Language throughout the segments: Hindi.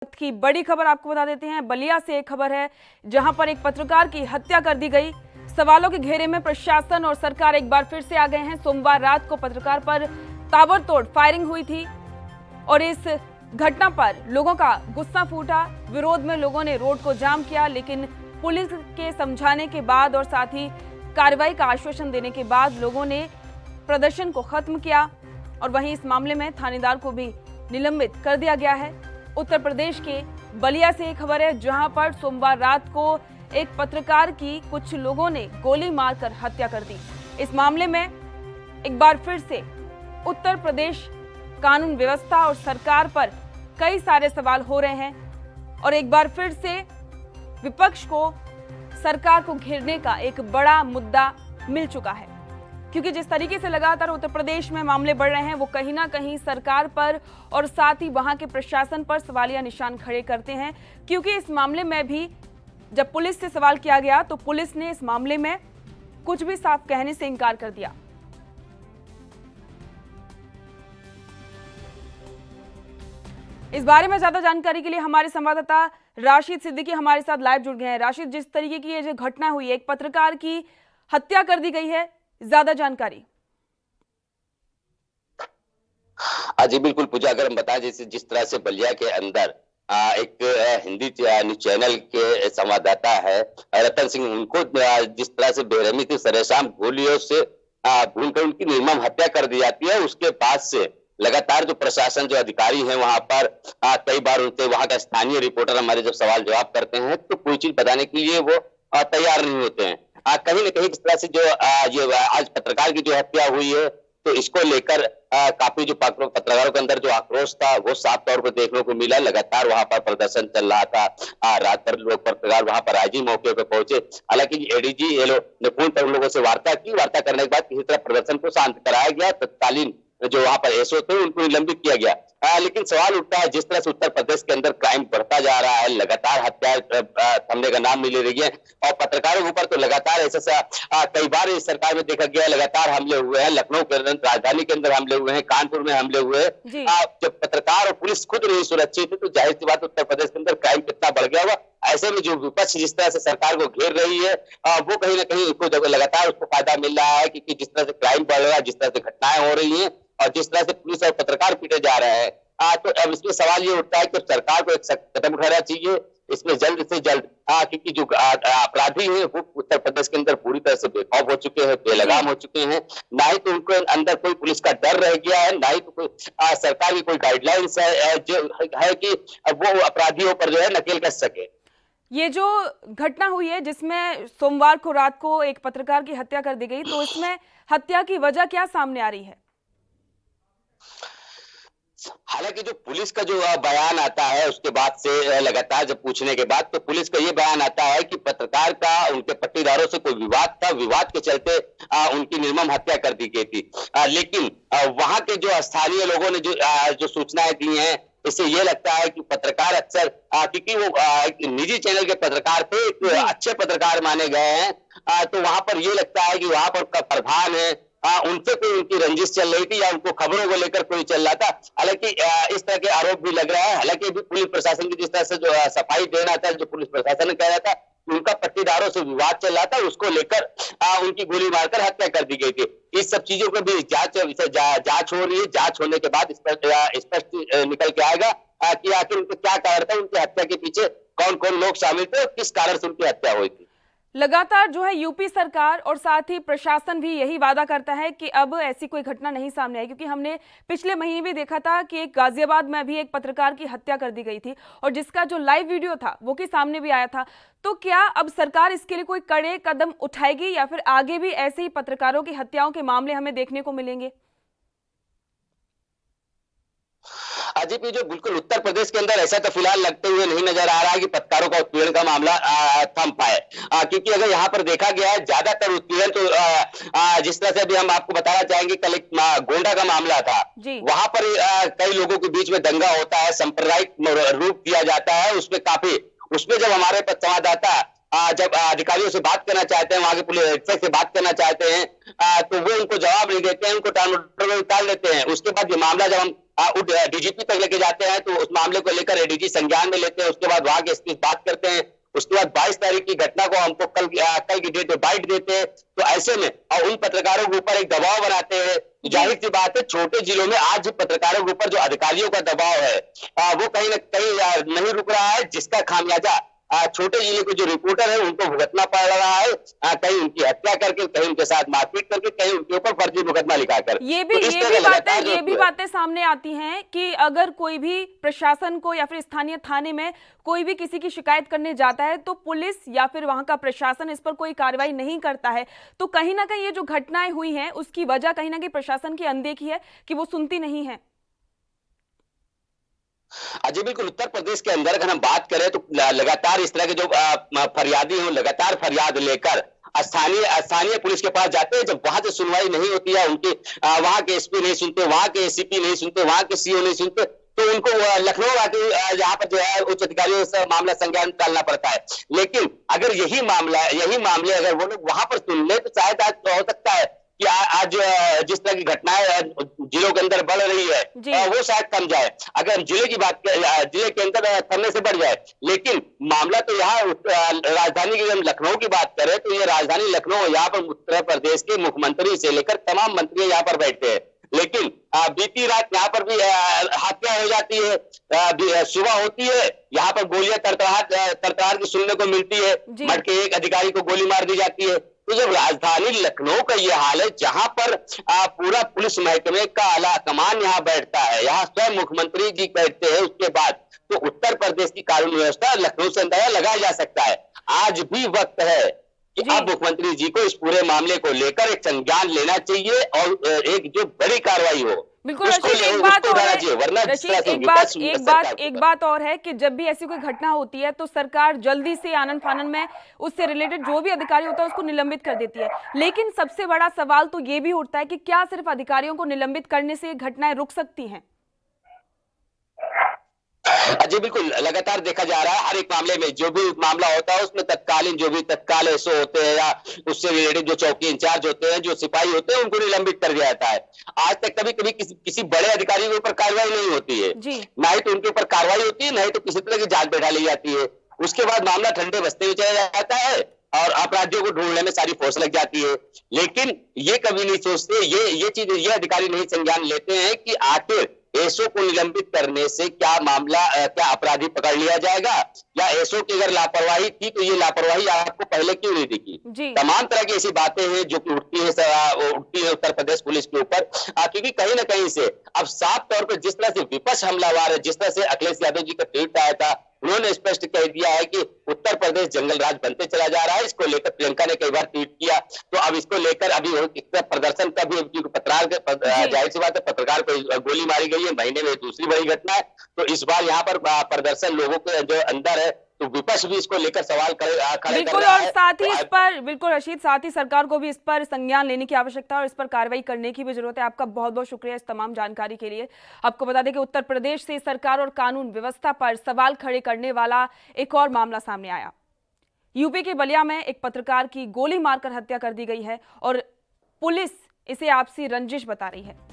की बड़ी खबर आपको बता देते हैं। बलिया से एक खबर है जहां पर एक पत्रकार की हत्या कर दी गई। सवालों के घेरे में प्रशासन और सरकार एक बार फिर से आ गए हैं। सोमवार रात को पत्रकार पर ताबड़तोड़ फायरिंग हुई थी और इस घटना पर लोगों का गुस्सा फूटा। विरोध में लोगों ने रोड को जाम किया, लेकिन पुलिस के समझाने के बाद और साथ ही कार्रवाई का आश्वासन देने के बाद लोगों ने प्रदर्शन को खत्म किया। और वहीं इस मामले में थानेदार को भी निलंबित कर दिया गया है। उत्तर प्रदेश के बलिया से एक खबर है जहां पर सोमवार रात को एक पत्रकार की कुछ लोगों ने गोली मारकर हत्या कर दी। इस मामले में एक बार फिर से उत्तर प्रदेश कानून व्यवस्था और सरकार पर कई सारे सवाल हो रहे हैं और एक बार फिर से विपक्ष को सरकार को घेरने का एक बड़ा मुद्दा मिल चुका है, क्योंकि जिस तरीके से लगातार उत्तर प्रदेश में मामले बढ़ रहे हैं वो कहीं ना कहीं सरकार पर और साथ ही वहां के प्रशासन पर सवालिया निशान खड़े करते हैं। क्योंकि इस मामले में भी जब पुलिस से सवाल किया गया तो पुलिस ने इस मामले में कुछ भी साफ कहने से इनकार कर दिया। इस बारे में ज्यादा जानकारी के लिए हमारे संवाददाता राशिद सिद्दीकी हमारे साथ लाइव जुड़ गए हैं। राशिद, जिस तरीके की ये जो घटना हुई है, एक पत्रकार की हत्या कर दी गई है, ज्यादा जानकारी। जी बिल्कुल पूजा, अगर हम बताएं जैसे जिस तरह से बलिया के अंदर एक हिंदी न्यूज चैनल के संवाददाता है रतन सिंह, उनको जिस तरह से बेरहमी से सरेआम गोलियों से भूनकर उनकी निर्मम हत्या कर दी जाती है, उसके बाद से लगातार जो प्रशासन जो अधिकारी हैं वहां पर कई बार उनसे वहां का स्थानीय रिपोर्टर हमारे जब सवाल जवाब करते हैं तो कोई चीज बताने के लिए वो तैयार नहीं होते हैं। कहीं न कहीं जिस तरह से जो ये आज पत्रकार की जो हत्या हुई है तो इसको लेकर काफी जो पत्रकारों के अंदर जो आक्रोश था वो साफ तौर पर देखने को मिला। लगातार वहां पर प्रदर्शन चल रहा था। रात भर लोग पत्रकार वहां पर आईजी मौके पर पहुंचे। हालांकि एडीजी ये लोग ने फोन पर उन लोगों से वार्ता की। वार्ता करने के बाद किसी तरह प्रदर्शन को शांत कराया गया। तत्कालीन जो वहां पर एसओ थे उनको निलंबित किया गया। लेकिन सवाल उठता है जिस तरह से उत्तर प्रदेश के अंदर क्राइम बढ़ता जा रहा है, लगातार हत्या थमने का नाम नहीं ले रही है और पत्रकारों के ऊपर तो लगातार ऐसा कई बार इस सरकार में देखा गया लगातार हमले हुए हैं। लखनऊ के अंदर, राजधानी के अंदर हमले हुए हैं, कानपुर में हमले हुए हैं। जब पत्रकार और पुलिस खुद नहीं सुरक्षित है तो जाहिर सी बात उत्तर प्रदेश के अंदर क्राइम कितना बढ़ गया हुआ। ऐसे में जो विपक्ष जिस तरह से सरकार को घेर रही है वो कहीं ना कहीं उनको लगातार उसको फायदा मिल रहा है, क्योंकि जिस तरह से क्राइम बढ़ रहा है, जिस तरह से घटनाएं हो रही हैं और जिस तरह से पुलिस और पत्रकार पीटे जा रहे हैं, तो अब इसमें सवाल ये उठता है कि सरकार को एक सख्त कदम उठाना चाहिए इसमें जल्द से जल्द। क्योंकि जो अपराधी हैं वो उत्तर प्रदेश के अंदर पूरी तरह से बेखौफ हो चुके हैं, बेलगाम हो चुके हैं। ना ही तो उनको अंदर कोई पुलिस का डर रह गया है, ना ही तो कोई सरकार की कोई गाइडलाइंस है जो है कि वो अपराधियों पर जो है नकेल कस सके। ये जो घटना हुई है जिसमें सोमवार को रात को एक पत्रकार की हत्या कर दी गई, तो इसमें हत्या की वजह क्या सामने आ रही है? हालांकि जो पुलिस का जो बयान आता है उसके बाद से लगातार जब पूछने के बाद तो पुलिस का ये बयान आता है कि पत्रकार का उनके पट्टीदारों से कोई विवाद था, विवाद के चलते उनकी निर्मम हत्या कर दी गई थी। लेकिन वहां के जो स्थानीय लोगों ने जो सूचनाएं दी हैं, इससे ये लगता है कि पत्रकार अक्सर क्योंकि वो एक निजी चैनल के पत्रकार थे, एक अच्छे पत्रकार माने गए हैं, तो वहां पर ये लगता है कि वहां पर प्रधान है उनसे कोई उनकी रंजिश चल रही थी या उनको खबरों को लेकर कोई चल रहा था। हालांकि इस तरह के आरोप भी लग रहा है। हालांकि अभी पुलिस प्रशासन की जिस तरह से जो सफाई देना था, जो पुलिस प्रशासन ने कह रहा था उनका पट्टीदारों से विवाद चल रहा था, उसको लेकर उनकी गोली मारकर हत्या कर दी गई थी। इस सब चीजों को भी जांच हो रही है। जांच होने के बाद स्पष्ट निकल के आएगा कि आखिर उनका क्या कारण था, उनकी हत्या के पीछे कौन कौन लोग शामिल थे और किस कारण से उनकी हत्या हुई थी। लगातार जो है यूपी सरकार और साथ ही प्रशासन भी यही वादा करता है कि अब ऐसी कोई घटना नहीं सामने आई, क्योंकि हमने पिछले महीने भी देखा था कि एक गाजियाबाद में भी एक पत्रकार की हत्या कर दी गई थी और जिसका जो लाइव वीडियो था वो के सामने भी आया था। तो क्या अब सरकार इसके लिए कोई कड़े कदम उठाएगी या फिर आगे भी ऐसे ही पत्रकारों की हत्याओं के मामले हमें देखने को मिलेंगे? अजीब, जो बिल्कुल उत्तर प्रदेश के अंदर ऐसा तो फिलहाल लगते हुए नहीं नजर आ रहा है कि पत्रकारों का उत्पीड़न का मामला थम पाए। क्योंकि अगर यहाँ पर देखा गया है ज्यादातर उत्पीड़न तो जिस तरह से अभी हम आपको बताना चाहेंगे, कल एक गोंडा का मामला था, वहां पर कई लोगों के बीच में दंगा होता है, सांप्रदायिक रूप दिया जाता है उसमें जब हमारे संवाददाता जब अधिकारियों से बात करना चाहते हैं, वहां के पुलिस अधीक्षक से बात करना चाहते हैं, तो वो उनको जवाब नहीं देते हैं, उनको टालमटोल में उतार देते हैं। उसके बाद ये मामला जब हम डीजीपी तक लेके जाते हैं, तो उस मामले को लेकर एडीजी संज्ञान में लेते हैं। उसके बाद वहां के एसपी बात करते हैं। उसके बाद 22 तारीख की घटना को हमको कल की डेट में बाइट देते हैं। तो ऐसे में और उन पत्रकारों के ऊपर एक दबाव बनाते हैं। जाहिर सी बात है, छोटे जिलों में आज पत्रकारों के ऊपर जो अधिकारियों का दबाव है वो कहीं ना कहीं नहीं रुक रहा है, जिसका खामियाजा छोटे जिले के जो रिपोर्टर है उनको भुगतना पड़ रहा है। कहीं उनकी हत्या करके, कहीं उनके साथ मारपीट करके, कहीं उनके ऊपर फर्जी मुकदमा लिखाकर। ये भी बातें सामने आती हैं कि अगर कोई भी प्रशासन को या फिर स्थानीय थाने में कोई भी किसी की शिकायत करने जाता है तो पुलिस या फिर वहां का प्रशासन इस पर कोई कार्रवाई नहीं करता है। तो कहीं ना कहीं ये जो घटनाएं हुई हैं उसकी वजह कहीं ना कहीं प्रशासन की अनदेखी है कि वो सुनती नहीं है। जी बिल्कुल, उत्तर प्रदेश के अंदर अगर हम बात करें तो लगातार इस तरह के जो फरियादी हैं लगातार फरियाद लेकर स्थानीय पुलिस के पास जाते हैं। जब वहां से सुनवाई नहीं होती है, उनकी वहां के एसपी नहीं सुनते, वहां के एसीपी नहीं सुनते, वहां के सीओ नहीं सुनते, तो उनको लखनऊ आके यहाँ पर जो है उच्च अधिकारियों से मामला संज्ञान में डालना पड़ता है। लेकिन अगर यही मामले अगर वो लोग वहां पर सुन ले तो शायद आज हो सकता है कि आज जिस तरह की घटनाएं जिलों के अंदर बढ़ रही है वो शायद कम जाए। अगर हम जिले की बात करें, जिले के अंदर थमने से बढ़ जाए। लेकिन मामला तो यहाँ राजधानी की, हम लखनऊ की बात करें तो ये राजधानी लखनऊ, यहाँ पर उत्तर प्रदेश के मुख्यमंत्री से लेकर तमाम मंत्री यहाँ पर बैठते हैं। लेकिन बीती रात यहाँ पर भी हत्या हो जाती है, सुबह होती है, यहाँ पर गोलियां तड़तड़ाहट की सुनने को मिलती है। मर के एक अधिकारी को गोली मार दी जाती है। तो जब राजधानी लखनऊ का ये हाल है, जहां पर पूरा पुलिस महकमे का आला कमान यहाँ बैठता है, यहाँ स्वयं मुख्यमंत्री जी बैठते हैं, उसके बाद तो उत्तर प्रदेश की कानून व्यवस्था लखनऊ से अंदाजा लगाया जा सकता है। आज भी वक्त है कि अब मुख्यमंत्री जी को इस पूरे मामले को लेकर एक संज्ञान लेना चाहिए और एक जो बड़ी कार्रवाई हो। बिल्कुल रशीद, एक बात और है कि जब भी ऐसी कोई घटना होती है तो सरकार जल्दी से आनन फानन में उससे रिलेटेड जो भी अधिकारी होता है उसको निलंबित कर देती है। लेकिन सबसे बड़ा सवाल तो ये भी उठता है कि क्या सिर्फ अधिकारियों को निलंबित करने से घटनाएं रुक सकती हैं? जी बिल्कुल, लगातार देखा जा रहा है हर एक मामले में जो भी मामला होता है उसमें तत्काल एसओ होते हैं या उससे रिलेटेड जो चौकी इंचार्ज होते हैं, जो सिपाही होते हैं, उनको निलंबित कर दिया जाता है। आज तक कभी किसी बड़े अधिकारी के ऊपर कार्रवाई नहीं होती है, ना ही तो उनके ऊपर कार्रवाई होती है, ना ही तो किसी तरह की जांच बैठा ली जाती है। उसके बाद मामला ठंडे बस्ते में चला जाता है और अपराधियों को ढूंढने में सारी फोर्स लग जाती है। लेकिन ये कभी नहीं सोचते, ये अधिकारी नहीं संज्ञान लेते हैं कि आखिर एसओ को निलंबित करने से क्या अपराधी पकड़ लिया जाएगा, या एसओ की अगर लापरवाही थी तो ये लापरवाही आपको पहले क्यों नहीं दिखी। तमाम तरह की ऐसी बातें हैं जो कि उठती है उत्तर प्रदेश पुलिस के ऊपर, क्योंकि कहीं ना कहीं से अब साफ तौर पर जिस तरह से विपक्ष हमलावर है, जिस तरह से अखिलेश यादव जी का ट्वीट आया था, उन्होंने स्पष्ट कह दिया है कि उत्तर प्रदेश जंगल राज बनते चला जा रहा है। इसको लेकर प्रियंका ने कई बार ट्वीट किया, तो अब इसको लेकर अभी प्रदर्शन का भी जाहिर सी बात है, पत्रकार को गोली मारी गई है, महीने में दूसरी बड़ी घटना है। तो इस बार यहाँ पर प्रदर्शन लोगों के जो अंदर है, तो विपक्ष भी इसको लेकर सवाल खड़े कर रहा है। और साथ ही इस पर बिल्कुल रशीद, साथ ही सरकार को भी इस पर संज्ञान लेने की आवश्यकता है और इस पर कार्रवाई करने की भी जरूरत है। आपका बहुत बहुत शुक्रिया इस तमाम जानकारी के लिए। आपको बता दें कि उत्तर प्रदेश से सरकार और कानून व्यवस्था पर सवाल खड़े करने वाला एक और मामला सामने आया। यूपी के बलिया में एक पत्रकार की गोली मारकर हत्या कर दी गई है और पुलिस इसे आपसी रंजिश बता रही है।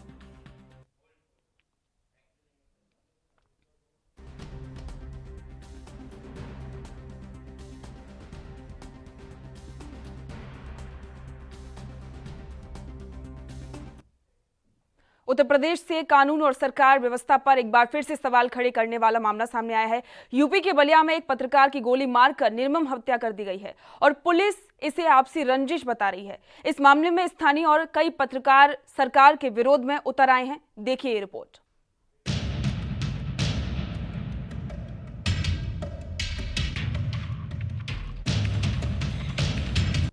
उत्तर प्रदेश से कानून और सरकार व्यवस्था पर एक बार फिर से सवाल खड़े करने वाला मामला सामने आया है। यूपी के बलिया में एक पत्रकार की गोली मारकर निर्मम हत्या कर दी गई है और पुलिस इसे आपसी रंजिश बता रही है। इस मामले में स्थानीय और कई पत्रकार सरकार के विरोध में उतर आए हैं। देखिए ये रिपोर्ट।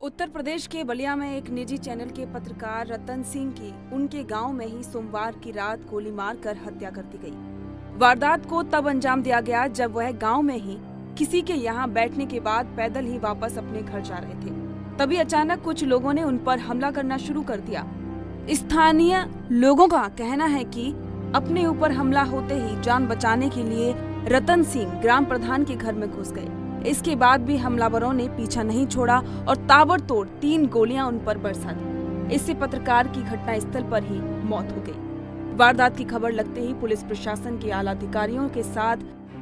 उत्तर प्रदेश के बलिया में एक निजी चैनल के पत्रकार रतन सिंह की उनके गांव में ही सोमवार की रात गोली मारकर हत्या कर दी गई। वारदात को तब अंजाम दिया गया जब वह गांव में ही किसी के यहां बैठने के बाद पैदल ही वापस अपने घर जा रहे थे। तभी अचानक कुछ लोगों ने उन पर हमला करना शुरू कर दिया। स्थानीय लोगों का कहना है कि अपने ऊपर हमला होते ही जान बचाने के लिए रतन सिंह ग्राम प्रधान के घर में घुस गए। इसके बाद भी हमलावरों ने पीछा नहीं छोड़ा और ताबड़तोड़ 3 गोलियां उन पर बरसा दी। इससे पत्रकार की घटनास्थल पर ही मौत हो गई। वारदात की खबर लगते ही पुलिस प्रशासन के आला अधिकारियों के साथ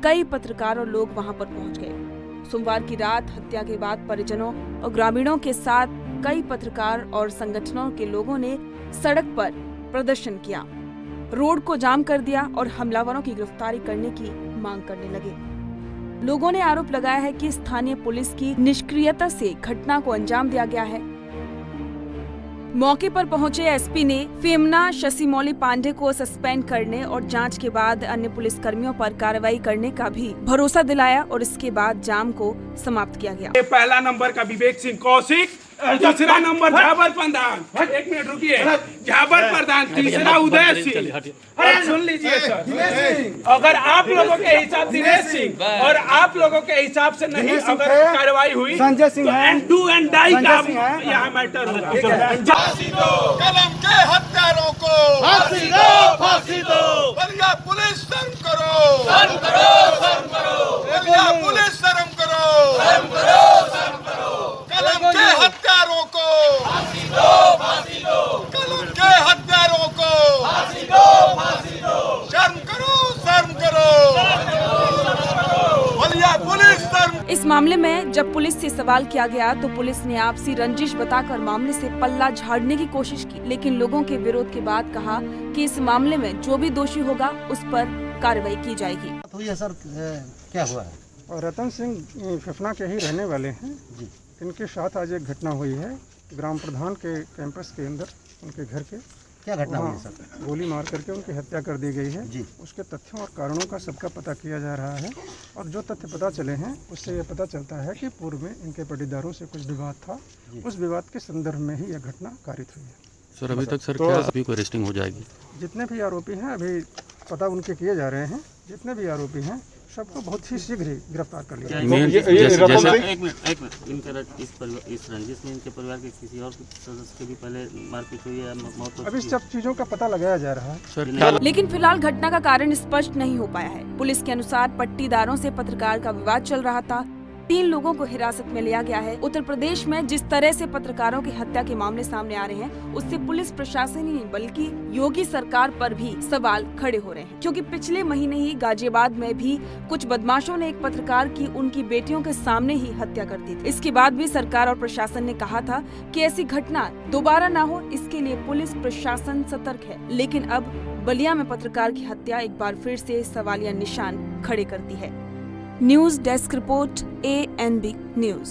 कई पत्रकार और लोग वहां पर पहुंच गए। सोमवार की रात हत्या के बाद परिजनों और ग्रामीणों के साथ कई पत्रकार और संगठनों के लोगों ने सड़क पर प्रदर्शन किया, रोड को जाम कर दिया और हमलावरों की गिरफ्तारी करने की मांग करने लगे। लोगों ने आरोप लगाया है कि स्थानीय पुलिस की निष्क्रियता से घटना को अंजाम दिया गया है। मौके पर पहुंचे एसपी ने फेमना शशिमौली पांडे को सस्पेंड करने और जांच के बाद अन्य पुलिस कर्मियों पर कार्रवाई करने का भी भरोसा दिलाया और इसके बाद जाम को समाप्त किया गया। पहला नंबर का विवेक सिंह कौशिक, दूसरा नंबर झाबर प्रधान, एक मिनट रुकिए, झाबर प्रधान, तीसरा उदय सिंह। सुन लीजिए सर, अगर आप लोगों के हिसाब दिनेश सिंह और आप लोगों के हिसाब से नहीं अगर कार्रवाई हुई संजय सिंह तो एंड डू एंड डाई का यहाँ मैटर होगा। फांसी दो कलम के हत्यारों को, फांसी दो, फांसी दो। बलिया पुलिस शर्म करो, शर्म करो, शर्म करो। बलिया पुलिस शर्म करो, शर्म करो, शर्म करो। कलम के हत्यारों को, फांसी दो, फांसी दो। कलम के हत्यारों को, फांसी दो, फांसी दो। शर्म करो, शर्म करो। बलिया पुलिस शर्म। इस मामले में जब पुलिस से सवाल किया गया तो पुलिस ने आपसी रंजिश बताकर मामले से पल्ला झाड़ने की कोशिश की, लेकिन लोगों के विरोध के बाद कहा कि इस मामले में जो भी दोषी होगा उस पर कार्रवाई की जाएगी। तो ये सर क्या हुआ है? और रतन सिंह फेफना के ही रहने वाले हैं जी। इनके साथ आज एक घटना हुई है ग्राम प्रधान के कैंपस के अंदर, उनके घर के। क्या घटना हुई है वहाँ सर? गोली मार करके उनकी हत्या कर दी गई है जी। उसके तथ्यों और कारणों का सबका पता किया जा रहा है और जो तथ्य पता चले हैं उससे ये पता चलता है कि पूर्व में इनके पटीदारों से कुछ विवाद था, उस विवाद के संदर्भ में ही यह घटना कारित हुई है। सर अभी तक सर क्या अभी कोई अरेस्टिंग हो जाएगी? जितने भी आरोपी हैं अभी पता उनके किए जा रहे हैं, जितने भी आरोपी हैं सबको बहुत ही शीघ्र ही गिरफ्तार कर लिया जाएगा। जैसे एक मिनट इस रंजिश में इनके परिवार के किसी और सदस्य के भी पहले मारपीट हुई है, मौत हो अभी चुकी है? सब चीजों का पता लगाया जा रहा है। सर क्या लेकिन फिलहाल घटना का कारण स्पष्ट नहीं हो पाया है। पुलिस के अनुसार पट्टीदारों से पत्रकार का विवाद चल रहा था। 3 लोगों को हिरासत में लिया गया है। उत्तर प्रदेश में जिस तरह से पत्रकारों की हत्या के मामले सामने आ रहे हैं, उससे पुलिस प्रशासन ही नहीं बल्कि योगी सरकार पर भी सवाल खड़े हो रहे हैं, क्योंकि पिछले महीने ही गाजियाबाद में भी कुछ बदमाशों ने एक पत्रकार की उनकी बेटियों के सामने ही हत्या कर दी थी। इसके बाद भी सरकार और प्रशासन ने कहा था कि ऐसी घटना दोबारा न हो, इसके लिए पुलिस प्रशासन सतर्क है। लेकिन अब बलिया में पत्रकार की हत्या एक बार फिर से सवालिया निशान खड़े करती है। News desk report ANB news.